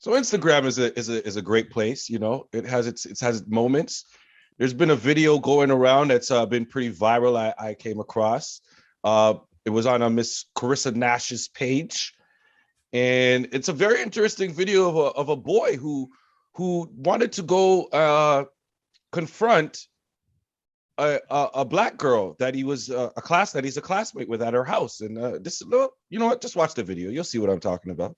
So Instagram is a great place. You know, it has its moments. There's been a video going around that's been pretty viral. I came across. Uh, it was on a Miss Carissa Nash's page, and it's a very interesting video of a boy who wanted to go confront a black girl that he was that he's a classmate with at her house. And this, no, you know what? Just watch the video. You'll see what I'm talking about.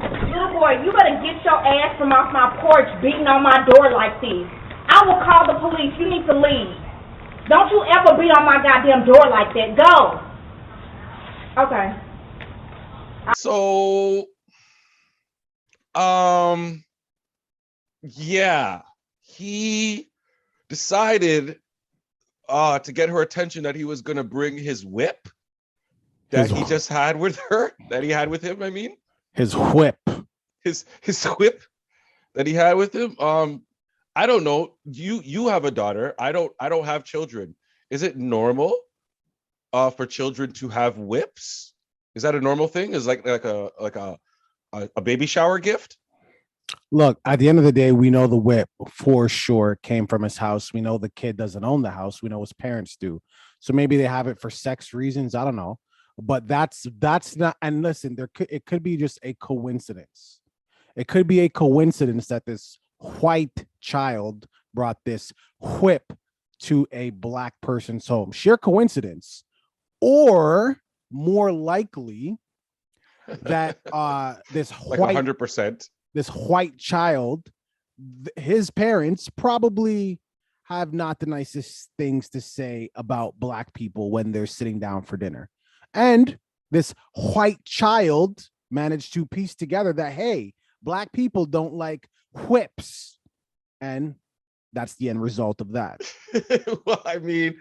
Little boy, you better get your ass from off my porch beating on my door like this. I will call the police. You need to leave. Don't you ever beat on my goddamn door like that. Go. Okay. So, um, yeah, he decided to get her attention that he was gonna bring his whip that he just had with her, that he had with him. I mean, his whip. his whip that he had with him. I don't know. You have a daughter. I don't have children. Is it normal for children to have whips? Is that a normal thing? Is like a baby shower gift? Look, at the end of the day, we know the whip for sure came from his house. We know the kid doesn't own the house. We know his parents do. So maybe they have it for sex reasons. I don't know. But that's not. And listen, it could be just a coincidence. It could be a coincidence that this white child brought this whip to a black person's home. Sheer coincidence. Or more likely that this Like white 100%. this white child, his parents probably have not the nicest things to say about black people when they're sitting down for dinner. And this white child managed to piece together that, hey, black people don't like whips. And that's the end result of that. Well, I mean,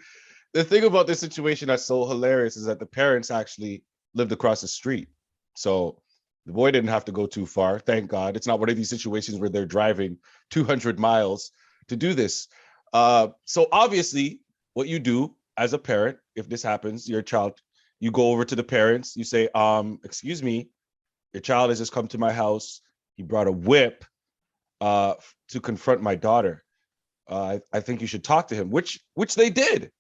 the thing about this situation that's so hilarious is that the parents actually lived across the street. So the boy didn't have to go too far. Thank God. It's not one of these situations where they're driving 200 miles to do this. So obviously, what you do as a parent, if this happens, your child, you go over to the parents, you say, excuse me, your child has just come to my house. He brought a whip to confront my daughter. I think you should talk to him, which they did,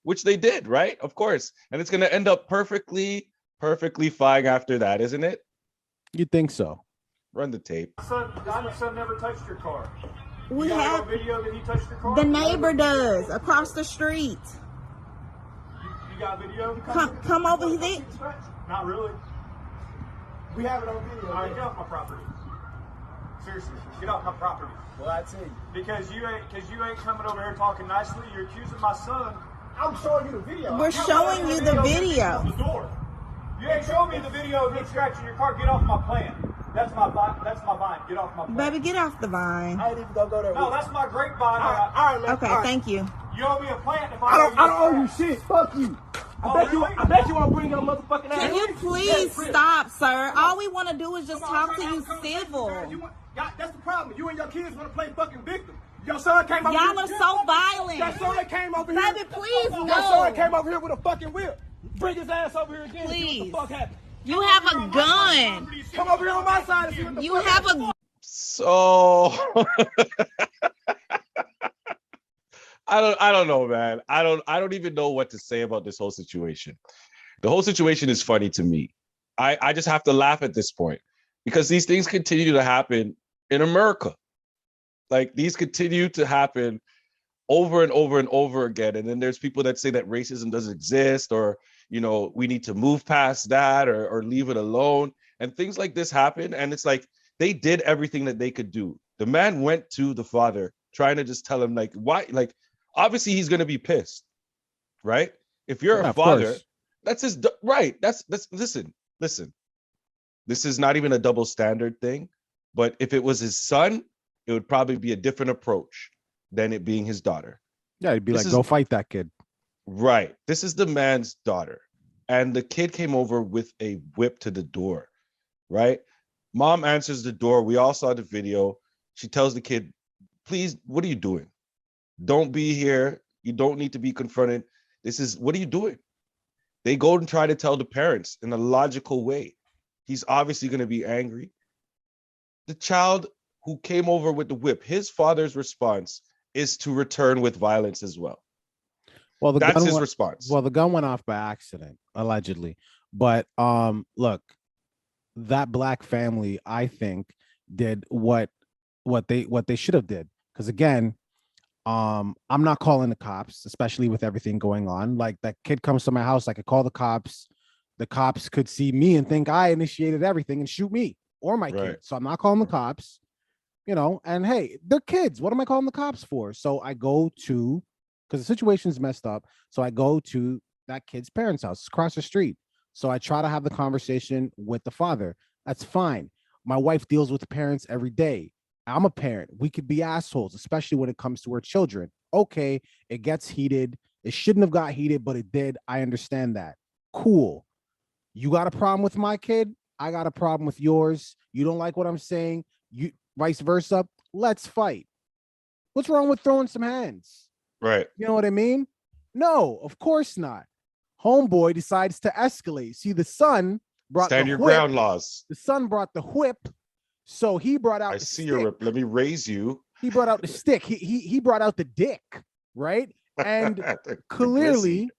right? Of course. And it's going to end up perfectly fine after that, isn't it? You think so? Run the tape. Your son never touched your car. We You got have no video that he touched your car? the neighbor does across the street. You got video? Come over here. Not really. We have it on video. All right, get off my property. Seriously, get off my property. Well, I tell you. Because you ain't coming over here talking nicely. You're accusing my son. I'm showing you the video. We're showing you the video. The door. You ain't showing me the video of me scratching your car. Get off my plan. That's my vine. Get off my plan. Baby, get off the vine. I ain't even gonna go there. No, that's my grapevine. All right, man. Okay, all right. thank you. You owe me a plant if I don't owe you shit. Fuck you. I bet you want to bring your motherfucking ass. Can you please stop, sir? All we want to do is just talk to you civil. That's the problem. You and your kids want to play fucking victim. Your son came over Y'all here. are so violent. Your son came over here. Baby, please Your no. son came over here with a fucking whip. Bring his ass over here again. Please. And see what the fuck happened. You have a gun. Come over here on my side and see what the You fuck have happened. a So I don't know, man. I don't even know what to say about this whole situation. The whole situation is funny to me. I just have to laugh at this point because these things continue to happen in America. Like these continue to happen over and over and over again. And then there's people that say that racism doesn't exist, or, you know, we need to move past that or leave it alone. And things like this happen. And it's like, they did everything that they could do. The man went to the father trying to just tell him, like, why? Like, obviously he's going to be pissed, right? If you're a father, that's his right. That's listen. This is not even a double standard thing, but if it was his son, it would probably be a different approach than it being his daughter. Yeah, he'd be like, go fight that kid. Right. This is the man's daughter. And the kid came over with a whip to the door, right? Mom answers the door. We all saw the video. She tells the kid, please, what are you doing? Don't be here. You don't need to be confronted. What are you doing? They go and try to tell the parents in a logical way. He's obviously going to be angry. The child who came over with the whip, his father's response is to return with violence as well. Well, that's his response. Well, the gun went off by accident, allegedly. But look, that black family, I think, did what they should have did. Because again, I'm not calling the cops, especially with everything going on. Like, that kid comes to my house, I could call the cops. The cops could see me and think I initiated everything and shoot me or my kid. So I'm not calling the cops, and hey, they're kids. What am I calling the cops for? So I go to, because the situation's messed up. So I go to that kid's parents' house across the street. So I try to have the conversation with the father. That's fine. My wife deals with the parents every day. I'm a parent. We could be assholes, especially when it comes to our children. Okay, it gets heated. It shouldn't have got heated, but it did. I understand that. Cool. You got a problem with my kid? I got a problem with yours. You don't like what I'm saying? You vice versa. Let's fight. What's wrong with throwing some hands? Right. You know what I mean? No, of course not. Homeboy decides to escalate. See, the son brought stand the your whip. ground laws. The son brought the whip. So he brought out. I see your whip. Let me raise you. He brought out the stick. He brought out the dick, right? And clearly,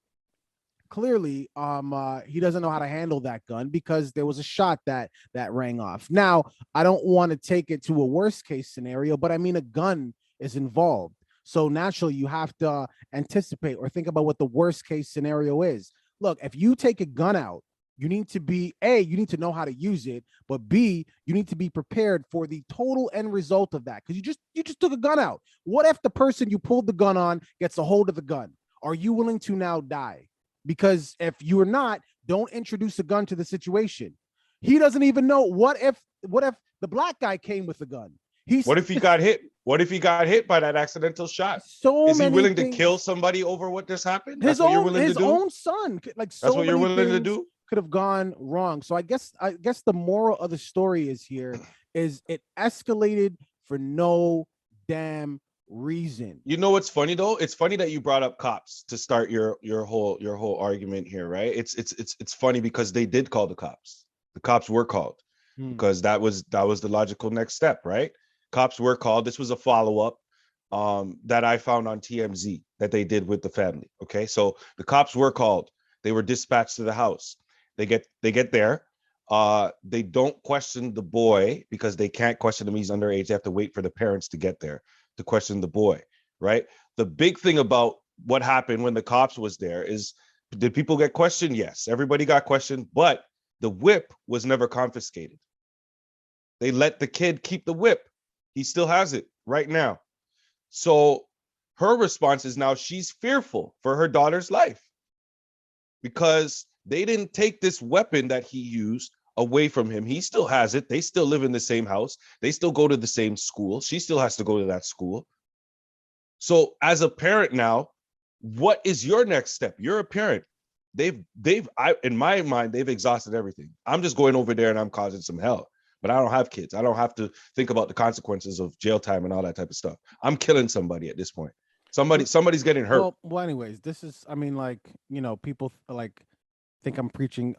he doesn't know how to handle that gun because there was a shot that rang off. Now, I don't want to take it to a worst case scenario, but I mean, a gun is involved. So naturally, you have to anticipate or think about what the worst case scenario is. Look, if you take a gun out, you need to be, A, you need to know how to use it, but B, you need to be prepared for the total end result of that. Because you just took a gun out. What if the person you pulled the gun on gets a hold of the gun? Are you willing to now die? Because if you're not, don't introduce a gun to the situation. He doesn't even know. What if the black guy came with the gun? What if he got hit? What if he got hit by that accidental shot? Is he willing to kill somebody over what just happened? His own son. Like, so that's what you're willing to do? Could have gone wrong. So I guess the moral of the story is it escalated for no damn reason. You know what's funny though? It's funny that you brought up cops to start your whole argument here, right? It's funny because they did call the cops. The cops were called because that was the logical next step, right? Cops were called. This was a follow-up that I found on TMZ that they did with the family. Okay, so the cops were called. They were dispatched to the house. They get there. They don't question the boy because they can't question him. He's underage. They have to wait for the parents to get there to question the boy, right? The big thing about what happened when the cops was there is, did people get questioned? Yes, everybody got questioned, but the whip was never confiscated. They let the kid keep the whip. He still has it right now. So her response is now she's fearful for her daughter's life because they didn't take this weapon that he used away from him. He still has it. They still live in the same house. They still go to the same school. She still has to go to that school. So as a parent now, what is your next step? You're a parent. In my mind, they've exhausted everything. I'm just going over there and I'm causing some hell. But I don't have kids. I don't have to think about the consequences of jail time and all that type of stuff. I'm killing somebody at this point. Somebody's getting hurt. Well, anyways, this is, I mean, like, people like think I'm preaching,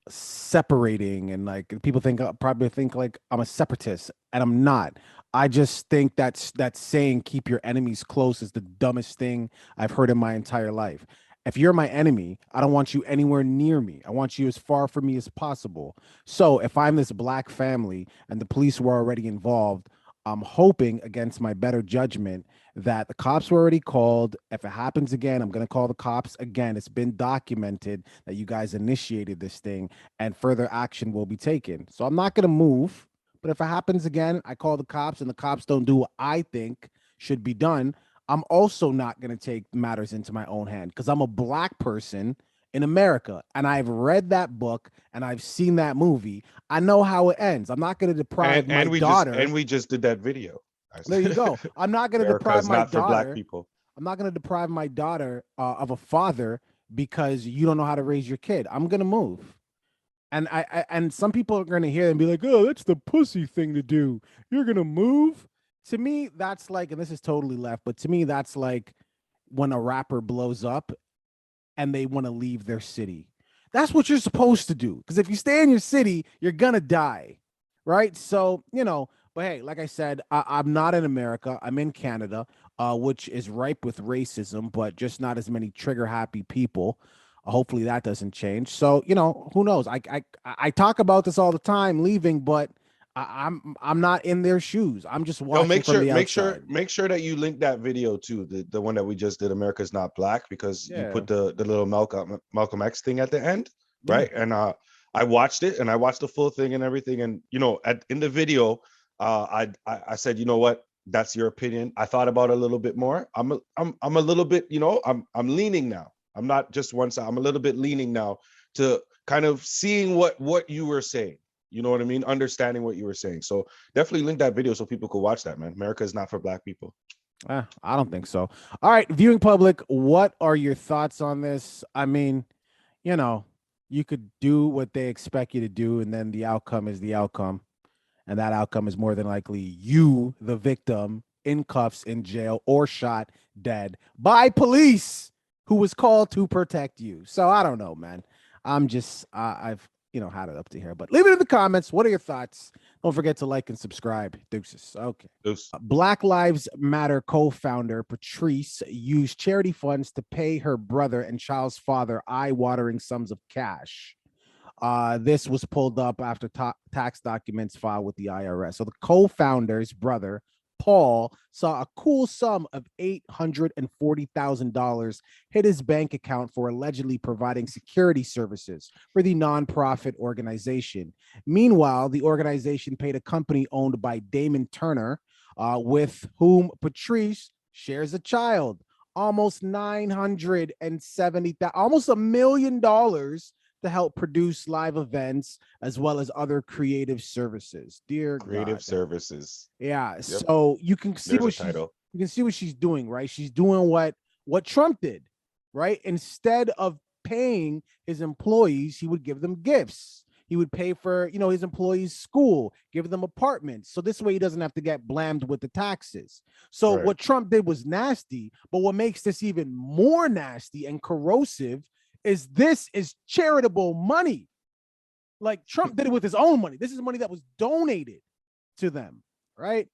separating, and like people probably think like I'm a separatist, and I'm not. I just think that saying keep your enemies close is the dumbest thing I've heard in my entire life. If you're my enemy, I don't want you anywhere near me. I want you as far from me as possible. So if I'm this black family and the police were already involved, I'm hoping against my better judgment that the cops were already called. If it happens again, I'm going to call the cops again. It's been documented that you guys initiated this thing and further action will be taken. So I'm not going to move. But if it happens again, I call the cops and the cops don't do what I think should be done. I'm also not going to take matters into my own hand because I'm a black person in America and I've read that book and I've seen that movie. I know how it ends. I'm not going to deprive my daughter. And we just did that video. There you go. I'm not going to deprive my daughter. For black people. I'm not going to deprive my daughter of a father because you don't know how to raise your kid. I'm going to move. And and some people are going to hear and be like, "Oh, that's the pussy thing to do. You're going to move." To me, that's like, and this is totally left, but to me, that's like when a rapper blows up and they want to leave their city. That's what you're supposed to do. Because if you stay in your city, you're gonna die, right? So but hey, like I said, I'm not in America. I'm in Canada, which is ripe with racism, but just not as many trigger happy people. Hopefully that doesn't change. So who knows? I talk about this all the time, leaving, but I'm not in their shoes. I'm just Yo, watching from the outside. make sure that you link that video too, the one that we just did, America's Not Black, because you Yeah, put the little Malcolm X thing at the end, yeah. right? And I watched it, and I watched the full thing and everything, and in the video, I said, you know what, that's your opinion. I thought about it a little bit more. I'm a little bit, I'm leaning now. I'm not just one side. I'm a little bit leaning now to kind of seeing what you were saying. You know what I mean? Understanding what you were saying. So definitely link that video so people could watch that, man. America is not for black people. I don't think so. All right, viewing public, what are your thoughts on this? I mean, you could do what they expect you to do, and then the outcome is the outcome. And that outcome is more than likely you, the victim, in cuffs, in jail, or shot dead by police who was called to protect you. So I don't know, man. I'm just, I've, had it up to here, but leave it in the comments. What are your thoughts? Don't forget to like and subscribe. Deuces. Okay. Deuce. Black Lives Matter co-founder Patrice used charity funds to pay her brother and child's father eye-watering sums of cash. This was pulled up after tax documents filed with the IRS. So the co-founder's brother, Paul, saw a cool sum of $840,000 hit his bank account for allegedly providing security services for the nonprofit organization. Meanwhile, the organization paid a company owned by Damon Turner, with whom Patrice shares a child, almost $970,000, almost $1 million, to help produce live events as well as other creative services. Dear Creative God. services. Yeah. Yep. So you can see what she's doing, right? She's doing what Trump did, right? Instead of paying his employees, he would give them gifts. He would pay for, his employees' school, give them apartments. So this way he doesn't have to get blammed with the taxes. So Right. what Trump did was nasty, but what makes this even more nasty and corrosive is this is charitable money. Like Trump did it with his own money. This is money that was donated to them, right?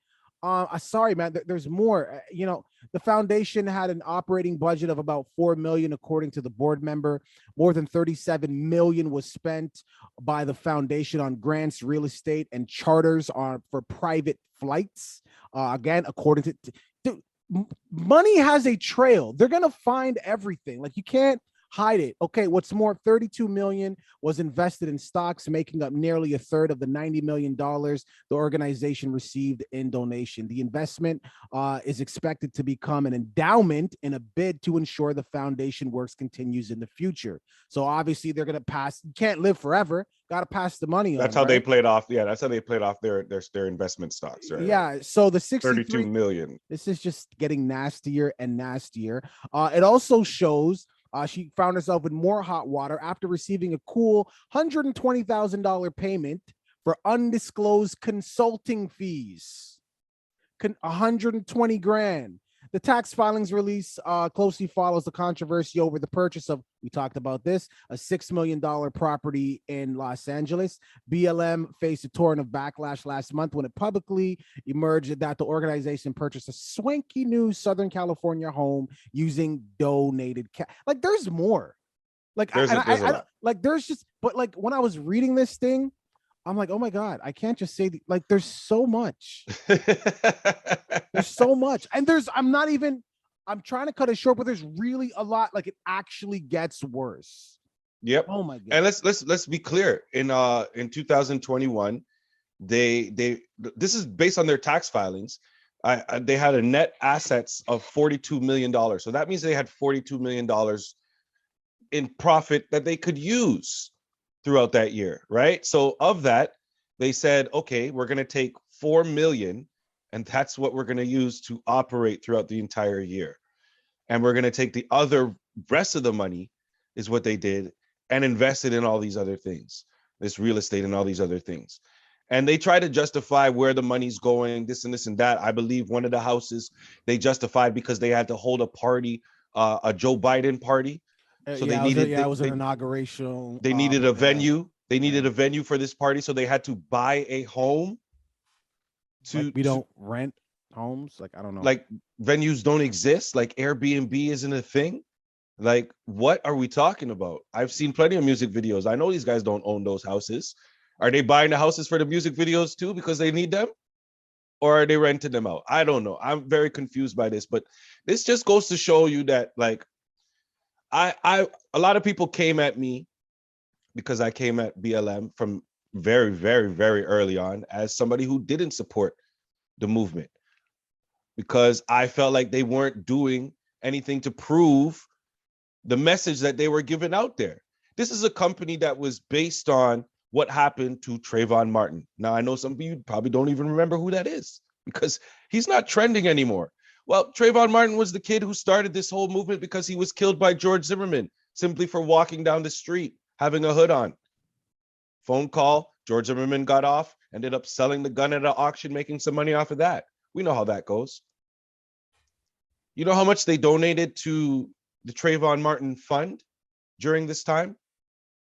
Sorry, man. There's more. The foundation had an operating budget of about $4 million, according to the board member. More than $37 million was spent by the foundation on grants, real estate, and charters for private flights. Again, according to money has a trail. They're gonna find everything. Like you can't hide it. Okay, what's more, $32 million was invested in stocks, making up nearly a third of the $90 million the organization received in donation. The investment is expected to become an endowment in a bid to ensure the foundation works continues in the future. So obviously they're gonna pass. You can't live forever. Got to pass the money on. That's how they played off. Yeah, that's how they played off their investment stocks. Right? Yeah. So the 32 million. This is just getting nastier and nastier. It also shows. She found herself in more hot water after receiving a cool $120,000 payment for undisclosed consulting fees. 120 grand. The tax filings release closely follows the controversy over the purchase of, we talked about this, a $6 million property in Los Angeles. BLM faced a torrent of backlash last month when it publicly emerged that the organization purchased a swanky new Southern California home using donated cash. Like, there's more. Like, there's just, but like when I was reading this thing, I'm like, oh my God, I can't just say there's so much. There's so much. And I'm trying to cut it short, but there's really a lot. Like it actually gets worse. Yep. Oh my God. And let's be clear. In 2021, this is based on their tax filings. They had a net assets of $42 million. So that means they had $42 million in profit that they could use throughout that year, right? So of that, they said, okay, we're going to take 4 million, and that's what we're going to use to operate throughout the entire year. And we're going to take the other rest of the money, is what they did, and invest it in all these other things. this real estate and all these other things. And they try to justify where the money's going, this and that. I believe one of the houses they justified because they had to hold a party, a Joe Biden party. So Yeah, it was an inauguration. They needed a venue. They needed a venue for this party, so they had to buy a home. Like we don't rent homes. Like I don't know. Like venues don't exist. Like Airbnb isn't a thing. Like what are we talking about? I've seen plenty of music videos. I know these guys don't own those houses. Are they buying the houses for the music videos too because they need them? Or are they renting them out? I don't know. I'm very confused by this, but this just goes to show you that like a lot of people came at me because I came at BLM from very, very, very early on as somebody who didn't support the movement because I felt like they weren't doing anything to prove the message that they were giving out there. This is a company that was based on what happened to Trayvon Martin. Now, I know some of you probably don't even remember who that is because he's not trending anymore. Well, Trayvon Martin was the kid who started this whole movement because he was killed by George Zimmerman simply for walking down the street, having a hood on. Phone call, George Zimmerman got off, ended up selling the gun at an auction, making some money off of that. We know how that goes. You know how much they donated to the Trayvon Martin Fund during this time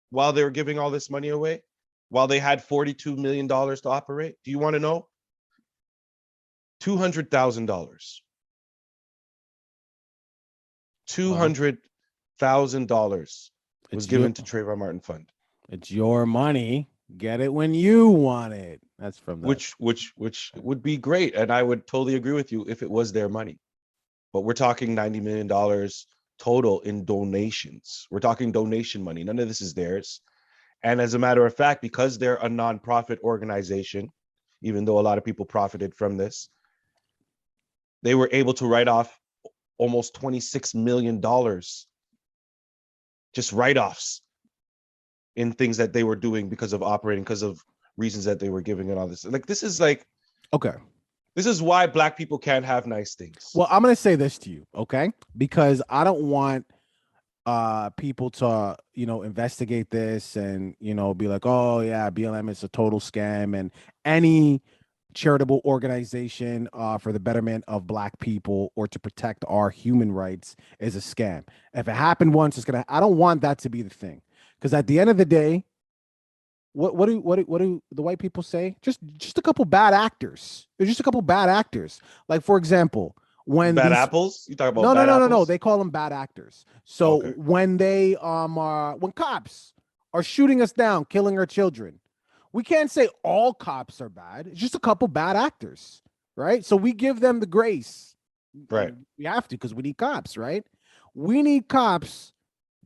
while they were giving all this money away, while they had $42 million to operate? Do you want to know? $200,000. $200,000 was given to Trayvon Martin Fund. It's your money. Get it when you want it. That's from that. Which would be great, and I would totally agree with you if it was their money. But we're talking $90 million total in donations. We're talking donation money. None of this is theirs. And as a matter of fact, because they're a nonprofit organization, even though a lot of people profited from this, they were able to write off almost $26 million, just write-offs in things that they were doing because of operating, because of reasons that they were giving and all this. Like, this is like, okay. This is why Black people can't have nice things. Well, I'm going to say this to you, okay? Because I don't want people to, investigate this and, be like, oh, yeah, BLM is a total scam. And any charitable organization for the betterment of Black people or to protect our human rights is a scam. If it happened once, I don't want that to be the thing. Because at the end of the day, what do the white people say? Just a couple bad actors. They're just a couple bad actors. Like, for example, when bad apples, you talk about no. They call them bad actors. So okay. When they when cops are shooting us down, killing our children, we can't say all cops are bad. It's just a couple bad actors, right? So we give them the grace, right? We have to because we need cops, right? We need cops.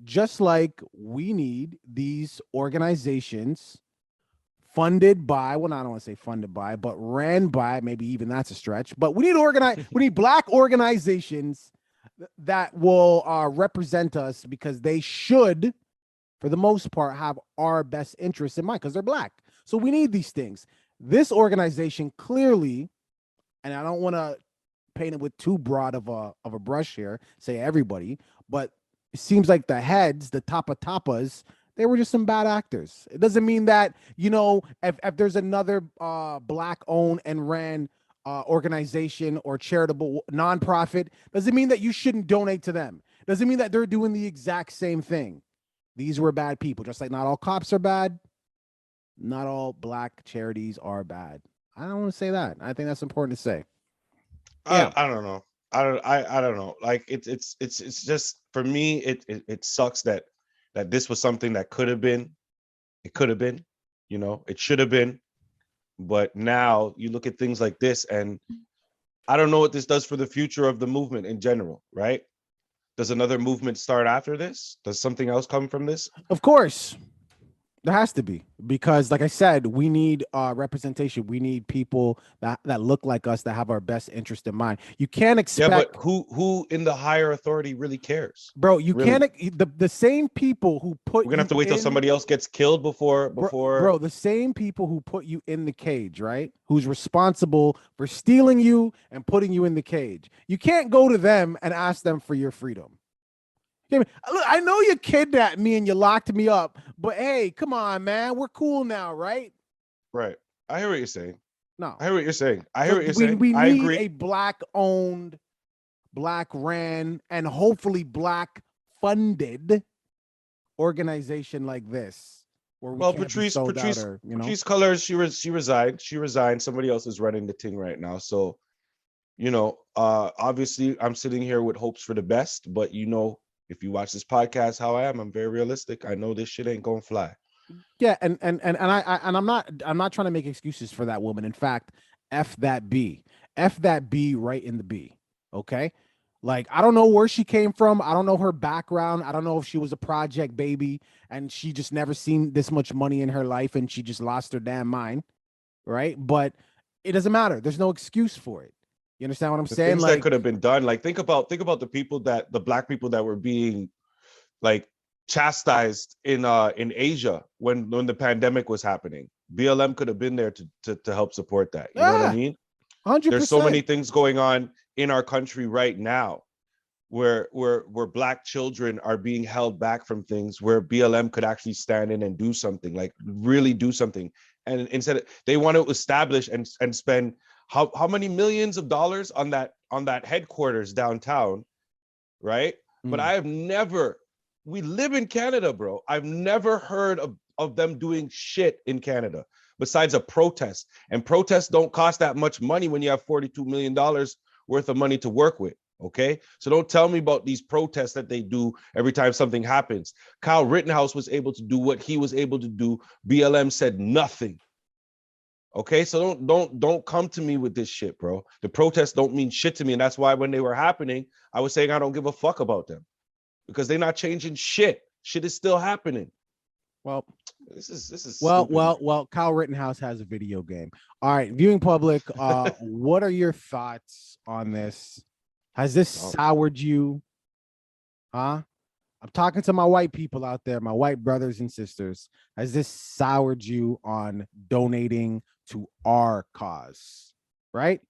Just like we need these organizations funded by, well, I don't want to say funded by, but ran by, maybe even that's a stretch, but we need Black organizations that will represent us because they should, for the most part, have our best interests in mind because they're Black. So we need these things. This organization clearly, and I don't want to paint it with too broad of a brush here, say everybody, but it seems like the heads, the tapas, they were just some bad actors. It doesn't mean that, if there's another Black-owned and ran organization or charitable nonprofit, doesn't mean that you shouldn't donate to them. Doesn't mean that they're doing the exact same thing. These were bad people. Just like not all cops are bad, not all Black charities are bad. I don't want to say that. I think that's important to say. Yeah. I don't know. I don't know. Like it's just, for me, it sucks that this was something that could have been. It could have been, it should have been. But now you look at things like this, and I don't know what this does for the future of the movement in general, right? Does another movement start after this? Does something else come from this? Of course. There has to be, because like I said, we need representation. We need people that look like us, that have our best interest in mind. You can't expect. Yeah, but who in the higher authority really cares? Bro, you really can't. The same people who put we're gonna have to wait till somebody else gets killed before. Bro, the same people who put you in the cage, right? Who's responsible for stealing you and putting you in the cage. You can't go to them and ask them for your freedom. Look, I know you kidnapped me and you locked me up, but hey, come on, man. We're cool now, right? Right. I hear what you're saying. No. I hear what you're saying. I hear So what you're we saying. we I need agree. a black owned, black ran, and hopefully black funded organization like this, where we Well, can't be sold out or Patrice Colors, she resigned. She resigned. Somebody else is running the thing right now. So, obviously I'm sitting here with hopes for the best, but if you watch this podcast, how I am, I'm very realistic. I know this shit ain't gonna fly. Yeah, I'm not trying to make excuses for that woman. In fact, F that B. F that B right in the B. Okay? Like, I don't know where she came from. I don't know her background. I don't know if she was a project baby and she just never seen this much money in her life and she just lost her damn mind. Right? But it doesn't matter. There's no excuse for it. You understand what I'm The saying? things that could have been done, like think about the black people that were being like chastised in Asia when the pandemic was happening. BLM could have been there to help support that. You know what I mean? 100%. There's so many things going on in our country right now where black children are being held back from things where BLM could actually stand in and do something, like really do something. And instead they want to establish and spend how many millions of dollars on that headquarters downtown, right? But I have never, we live in Canada, bro. I've never heard of them doing shit in Canada besides a protest. And protests don't cost that much money when you have $42 million worth of money to work with. Okay, so don't tell me about these protests that they do every time something happens. Kyle Rittenhouse was able to do what he was able to do. BLM said nothing. Okay, so don't come to me with this shit, bro. The protests don't mean shit to me, and that's why when they were happening, I was saying I don't give a fuck about them because they're not changing shit. Shit is still happening. Well, this is well. Kyle Rittenhouse has a video game. All right, viewing public. What are your thoughts on this? Has this soured you? Huh? I'm talking to my white people out there, my white brothers and sisters. Has this soured you on donating to our cause? Right?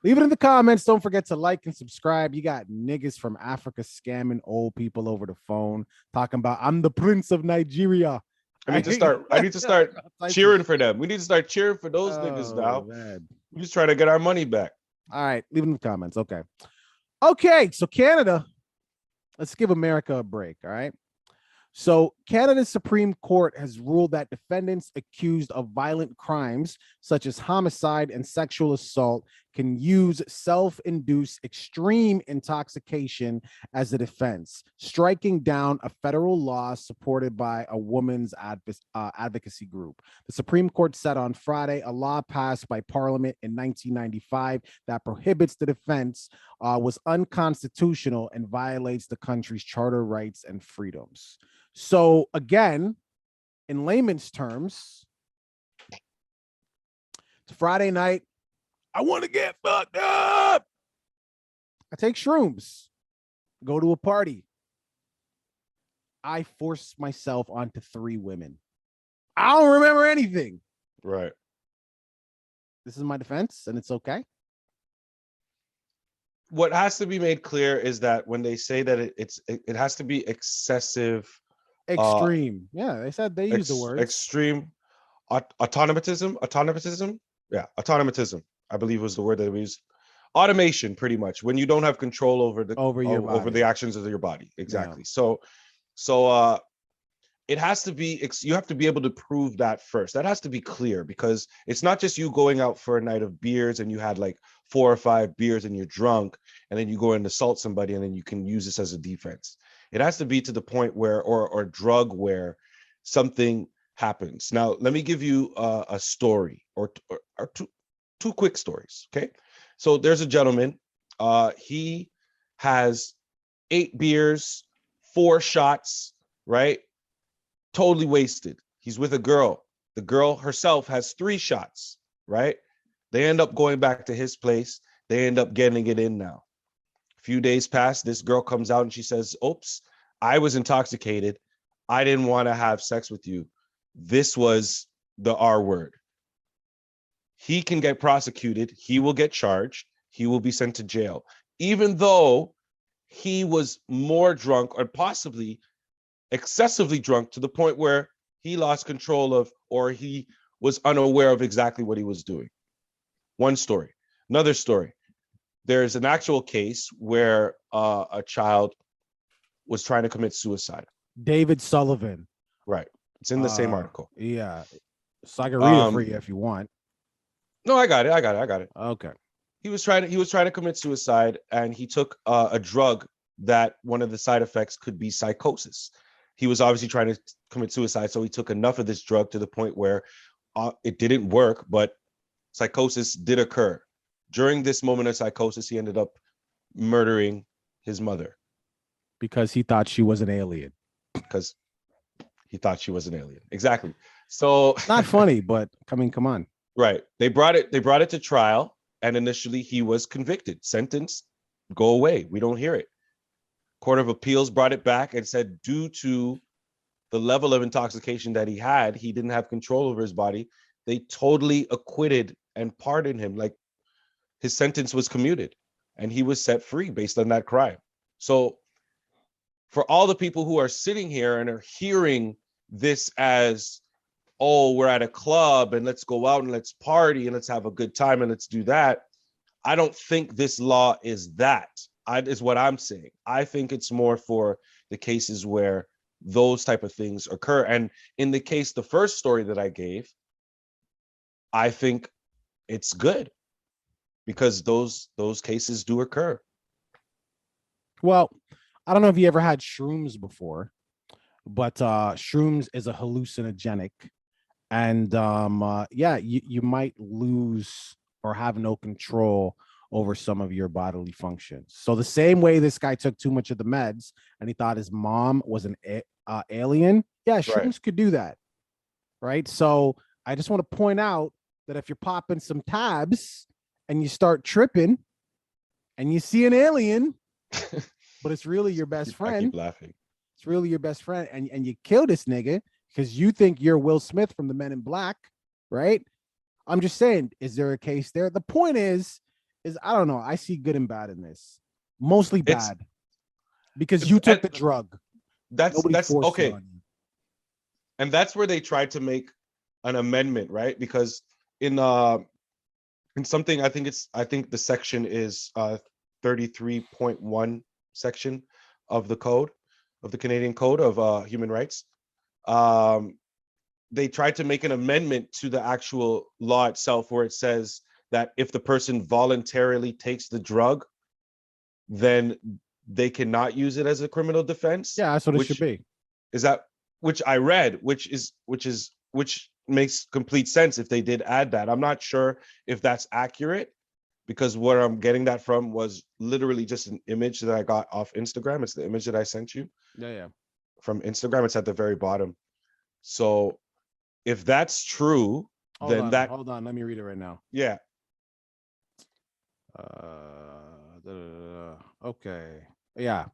Leave it in the comments. Don't forget to like and subscribe. You got niggas from Africa scamming old people over the phone, talking about I'm the Prince of Nigeria. I need to start cheering for them. We need to start cheering for those niggas now. Man. We're just trying to get our money back. All right, leave it in the comments. Okay, so Canada, let's give America a break, all right? So Canada's Supreme Court has ruled that defendants accused of violent crimes such as homicide and sexual assault can use self-induced extreme intoxication as a defense, striking down a federal law supported by a women's advocacy group. The Supreme Court said on Friday a law passed by Parliament in 1995 that prohibits the defense was unconstitutional and violates the country's charter rights and freedoms. So again, in layman's terms, it's Friday night. I want to get fucked up. I take shrooms, go to a party. I force myself onto 3 women. I don't remember anything. Right. This is my defense, and it's okay. What has to be made clear is that when they say that it has to be excessive. Extreme. Yeah, they said they use the word. Extreme automatism. Yeah, automatism, I believe was the word that we used. Automation, pretty much, when you don't have control over the actions of your body. Exactly. Yeah. So it has to be, you have to be able to prove that first. That has to be clear, because it's not just you going out for a night of beers and you had like 4 or 5 beers and you're drunk and then you go and assault somebody and then you can use this as a defense. It has to be to the point where, or drug where something happens. Now, let me give you a story or two quick stories. Okay. So there's a gentleman, he has 8 beers, 4 shots, right? Totally wasted. He's with a girl. The girl herself has 3 shots, right? They end up going back to his place. They end up getting it in now. A few days pass. This girl comes out and she says, oops, I was intoxicated. I didn't want to have sex with you. This was the R word. He can get prosecuted. He will get charged. He will be sent to jail, even though he was more drunk or possibly excessively drunk to the point where he lost control of, or he was unaware of exactly what he was doing. One story. Another story. There's an actual case where a child was trying to commit suicide. David Sullivan. Right. It's in the same article. Yeah. So I can read it for you if you want. No, I got it. Okay. He was trying to commit suicide, and he took a drug that one of the side effects could be psychosis. He was obviously trying to commit suicide, so he took enough of this drug to the point where it didn't work, but psychosis did occur. During this moment of psychosis, he ended up murdering his mother. Because he thought she was an alien. Because he thought she was an alien. Exactly. So not funny, but I mean, come on. Right. They brought it to trial, and initially he was convicted, sentenced, go away. We don't hear it. Court of Appeals brought it back and said due to the level of intoxication that he had, he didn't have control over his body. They totally acquitted and pardoned him. Like, his sentence was commuted and he was set free based on that crime. So for all the people who are sitting here and are hearing this as, oh, we're at a club and let's go out and let's party and let's have a good time and let's do that, I don't think this law is that. Is what I'm saying. I think it's more for the cases where those type of things occur. And in the case, the first story that I gave, I think it's good because those cases do occur. Well, I don't know if you ever had shrooms before, but shrooms is a hallucinogenic, and you might lose or have no control over some of your bodily functions. So the same way this guy took too much of the meds and he thought his mom was an alien, shrooms could do that, right? So I just want to point out that if you're popping some tabs and you start tripping and you see an alien, but it's really your best friend. I keep laughing. It's really your best friend, and you kill this nigga because you think you're Will Smith from the Men in Black, right? I'm just saying, is there a case there? The point is I don't know. I see good and bad in this. Mostly bad. Because you took the drug. That's okay. And that's where they tried to make an amendment, right? Because in something, I think the section is 33.1 section of the code, of the Canadian Code of Human Rights. They tried to make an amendment to the actual law itself where it says that if the person voluntarily takes the drug, then they cannot use it as a criminal defense. Yeah, that's what it should be. Is that which I read, which makes complete sense if they did add that. I'm not sure if that's accurate because where I'm getting that from was literally just an image that I got off Instagram. It's the image that I sent you. Yeah. From Instagram. It's at the very bottom. So if that's true, hold on. Let me read it right now. Yeah. Okay. Yeah.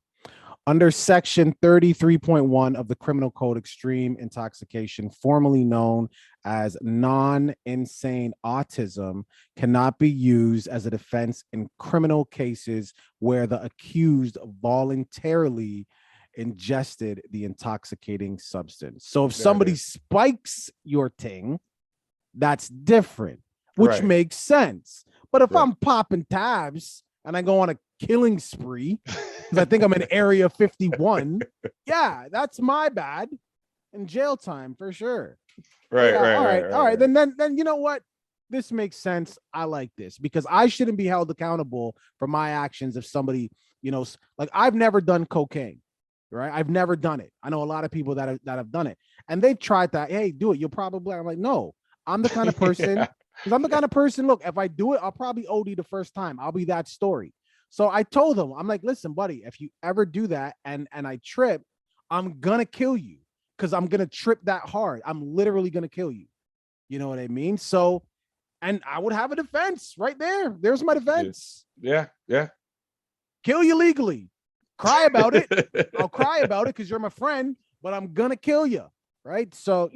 Under section 33.1 of the Criminal Code, extreme intoxication, formerly known as non-insane autism, cannot be used as a defense in criminal cases where the accused voluntarily ingested the intoxicating substance. So if somebody spikes your ting, that's different, which makes sense. But if I'm popping tabs and I go on a killing spree because I think I'm in Area 51, that's my bad, and jail time for sure. Right. All right. Then you know what? This makes sense. I like this because I shouldn't be held accountable for my actions if somebody, like I've never done cocaine, right? I've never done it. I know a lot of people that have done it, and they've tried that. Hey, do it. You'll probably. I'm like, no. I'm the kind of person. Because I'm the kind of person. Look, if I do it, I'll probably OD the first time. I'll be that story. So I told them, I'm like, listen, buddy, if you ever do that and I trip, I'm gonna kill you because I'm gonna trip that hard. I'm literally gonna kill you. You know what I mean? So, and I would have a defense right there. There's my defense. Yeah. Kill you legally. Cry about it. I'll cry about it because you're my friend, but I'm gonna kill you. Right? So,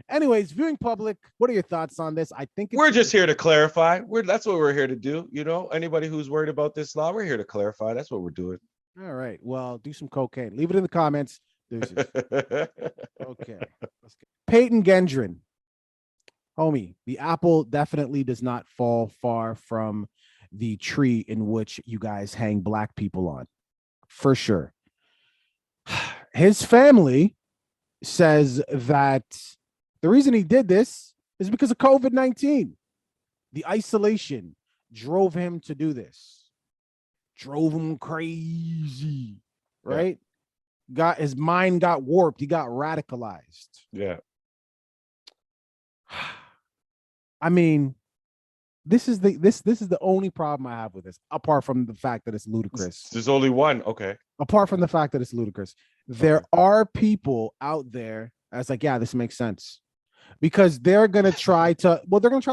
anyways, viewing public, what are your thoughts on this? I think we're just here to clarify. That's what we're here to do. Anybody who's worried about this law, we're here to clarify. That's what we're doing. All right. Well, do some cocaine. Leave it in the comments. Deuces. Okay. Let's go. Peyton Gendron. Homie, the apple definitely does not fall far from the tree in which you guys hang black people on. For sure. His family says that the reason he did this is because of COVID-19. The isolation drove him to do this. Drove him crazy, right? His mind got warped. He got radicalized. Yeah. I mean, this is the only problem I have with this, apart from the fact that it's ludicrous. There's only one. Okay. Apart from the fact that it's ludicrous, there are people out there that's like, yeah, this makes sense. Because they're gonna try to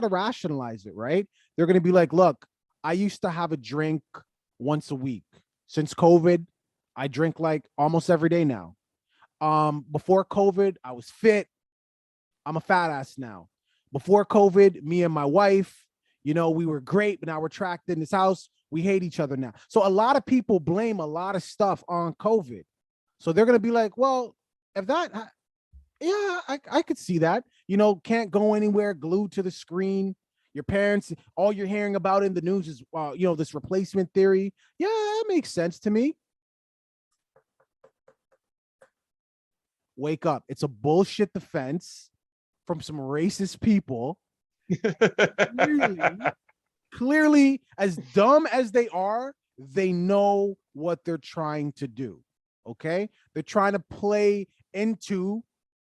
rationalize it, right? They're gonna be like, look, I used to have a drink once a week. Since COVID, I drink like almost every day now. Before COVID, I was fit. I'm a fat ass now. Before COVID, me and my wife, we were great, but now we're trapped in this house. We hate each other now. So a lot of people blame a lot of stuff on COVID. So they're going to be like, well, if that, yeah, I could see that. Can't go anywhere, glued to the screen. Your parents, all you're hearing about in the news is, this replacement theory. Yeah, that makes sense to me. Wake up. It's a bullshit defense from some racist people. Clearly, as dumb as they are, they know what they're trying to do. Okay? They're trying to play into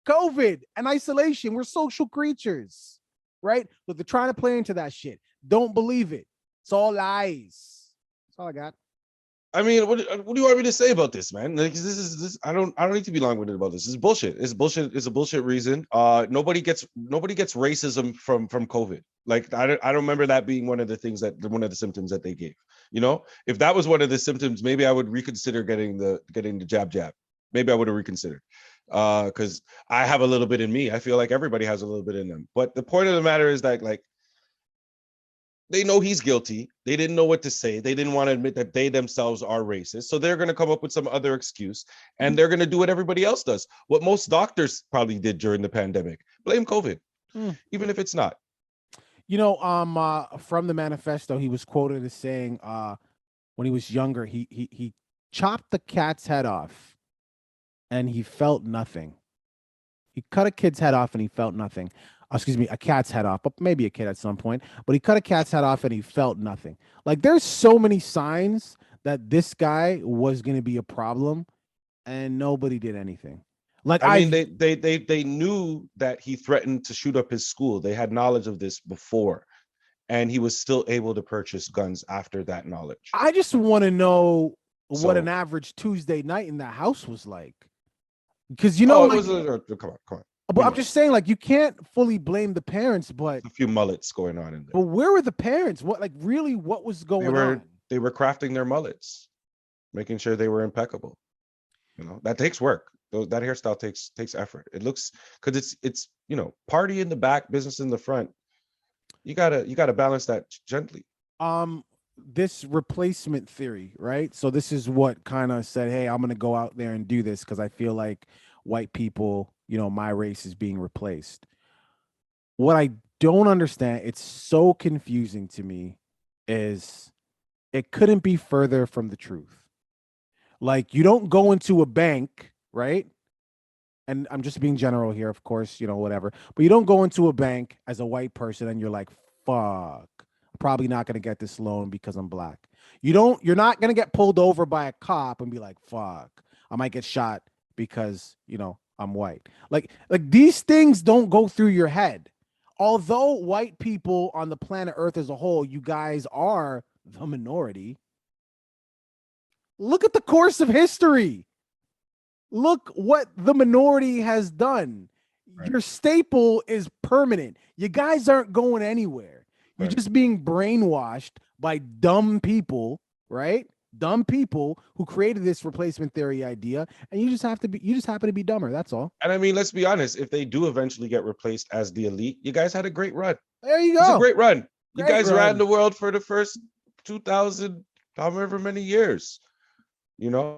COVID and isolation. We're social creatures, right? But they're trying to play into that shit. Don't believe it. It's all lies. That's all I got. I mean, what do you want me to say about this, man? Like, this. I don't need to be long-winded about this. This is bullshit. It's bullshit. It's a bullshit reason. Nobody gets racism from COVID. Like, I don't remember that being one of the symptoms that they gave. If that was one of the symptoms, maybe I would reconsider getting the jab. Maybe I would have reconsidered. Because I have a little bit in me. I feel like everybody has a little bit in them. But the point of the matter is that, like, they know he's guilty. They didn't know what to say. They didn't want to admit that they themselves are racist. So they're going to come up with some other excuse, and they're going to do what everybody else does. What most doctors probably did during the pandemic. Blame COVID, even if it's not. From the manifesto, he was quoted as saying, when he was younger, he chopped the cat's head off and he felt nothing. He cut a kid's head off and he felt nothing. A cat's head off, but maybe a kid at some point. But he cut a cat's head off and he felt nothing. Like, there's so many signs that this guy was going to be a problem, and nobody did anything. Like, I mean, they knew that he threatened to shoot up his school. They had knowledge of this before, and he was still able to purchase guns after that knowledge. I just want to know what an average Tuesday night in that house was like, because come on. But I'm just saying, like, you can't fully blame the parents, but a few mullets going on in there. But where were the parents? What was going on? They were crafting their mullets, making sure they were impeccable. That takes work. That hairstyle takes effort. It looks, because it's party in the back, business in the front. You gotta balance that gently. This replacement theory, right? So this is what kind of said, hey, I'm gonna go out there and do this because I feel like white people, my race is being replaced. What I don't understand, it's so confusing to me, is it couldn't be further from the truth. Like, you don't go into a bank, right? And I'm just being general here, of course, whatever. But you don't go into a bank as a white person and you're like, fuck, I'm probably not going to get this loan because I'm black. You're not going to get pulled over by a cop and be like, fuck, I might get shot because, I'm white. Like these things don't go through your head. Although white people on the planet Earth as a whole, you guys are the minority. Look at the course of history. Look what the minority has done. Right. Your staple is permanent. You guys aren't going anywhere. You're just being brainwashed by dumb people, right? Dumb people who created this replacement theory idea, and you just happen to be dumber. That's all. And I mean, let's be honest. If they do eventually get replaced as the elite, you guys had a great run. There you go. It's a great run. You guys ran the world for the first 2,000, however many years. You know.